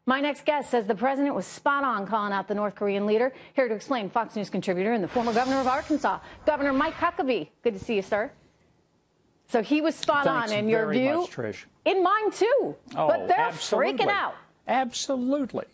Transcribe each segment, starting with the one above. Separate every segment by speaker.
Speaker 1: My next guest says the president was spot on calling out the North Korean leader. Here to explain, Fox News contributor and the former governor of Arkansas, Governor Mike Huckabee. Good to see you, sir. So he was spot on in your view.
Speaker 2: Thanks very much, Trish.
Speaker 1: In mine, too.
Speaker 2: Oh,
Speaker 1: but they're
Speaker 2: absolutely.
Speaker 1: freaking out.
Speaker 2: Absolutely.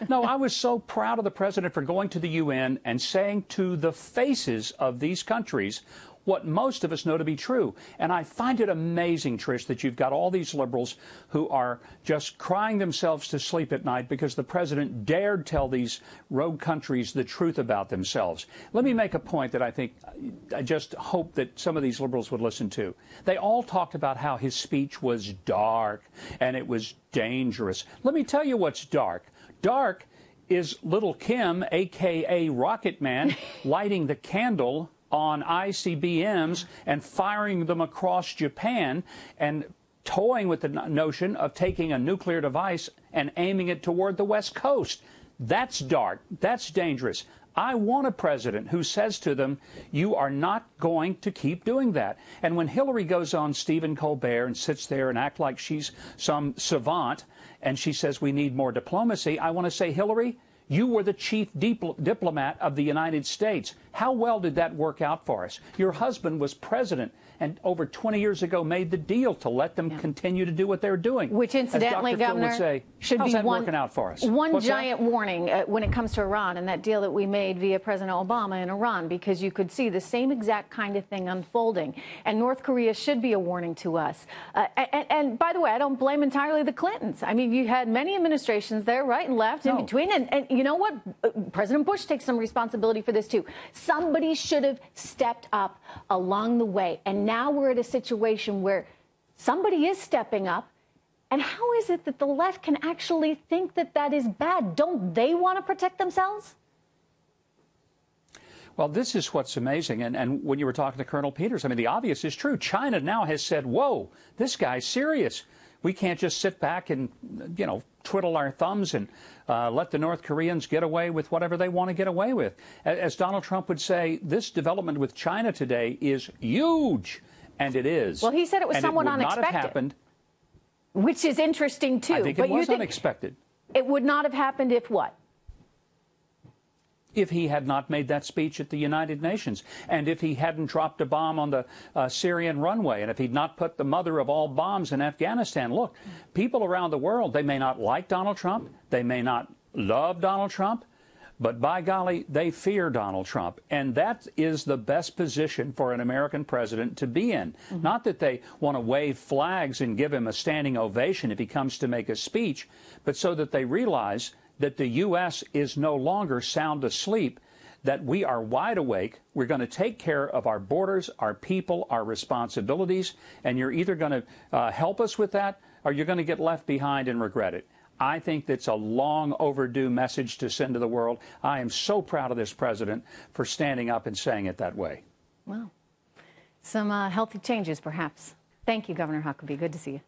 Speaker 2: No, I was so proud of the president for going to the UN and saying to the faces of these countries what most of us know to be true. And I find it amazing, Trish, that you've got all these liberals who are just crying themselves to sleep at night because the president dared tell these rogue countries the truth about themselves. Let me make a point that I just hope that some of these liberals would listen to. They all talked about how his speech was dark and it was dangerous. Let me tell you what's dark. Dark is little Kim, a.k.a. Rocket Man, lighting the candle on ICBMs and firing them across Japan and toying with the notion of taking a nuclear device and aiming it toward the West Coast. That's dark. That's dangerous. I want a president who says to them, you are not going to keep doing that. And when Hillary goes on Stephen Colbert and sits there and act like she's some savant and she says we need more diplomacy, I want to say, Hillary, you were the chief diplomat of the United States. How well did that work out for us? Your husband was president and over 20 years ago made the deal to let them continue to do what they're doing.
Speaker 1: Which, incidentally, Governor,
Speaker 2: would say,
Speaker 1: should
Speaker 2: how's
Speaker 1: be
Speaker 2: that working out for us?
Speaker 1: One giant warning when it comes to Iran and that deal that we made via President Obama in Iran, because you could see the same exact kind of thing unfolding. And North Korea should be a warning to us. And by the way, I don't blame entirely the Clintons. I mean, you had many administrations there, right and left, in between. And you know what? President Bush takes some responsibility for this, too. Somebody should have stepped up along the way. And now we're at a situation where somebody is stepping up. And how is it that the left can actually think that that is bad? Don't they want to protect themselves?
Speaker 2: Well, this is what's amazing. And when you were talking to Colonel Peters, I mean, the obvious is true. China now has said, whoa, this guy's serious. We can't just sit back and, you know, twiddle our thumbs and let the North Koreans get away with whatever they want to get away with. As Donald Trump would say, this development with China today is huge. And it is.
Speaker 1: Well, he said it was somewhat
Speaker 2: unexpected.
Speaker 1: Not have happened. Which is interesting, too.
Speaker 2: I think it was unexpected.
Speaker 1: It would not have happened if what?
Speaker 2: If he had not made that speech at the United Nations, and if he hadn't dropped a bomb on the Syrian runway, and if he'd not put the mother of all bombs in Afghanistan. Look, people around the world, they may not like Donald Trump, they may not love Donald Trump, but by golly, they fear Donald Trump. And that is the best position for an American president to be in. Not that they want to wave flags and give him a standing ovation if he comes to make a speech, but so that they realize that the U.S. is no longer sound asleep, that we are wide awake. We're going to take care of our borders, our people, our responsibilities, and you're either going to help us with that or you're going to get left behind and regret it. I think that's a long overdue message to send to the world. I am so proud of this president for standing up and saying it that way.
Speaker 1: Well, some healthy changes, perhaps. Thank you, Governor Huckabee. Good to see you.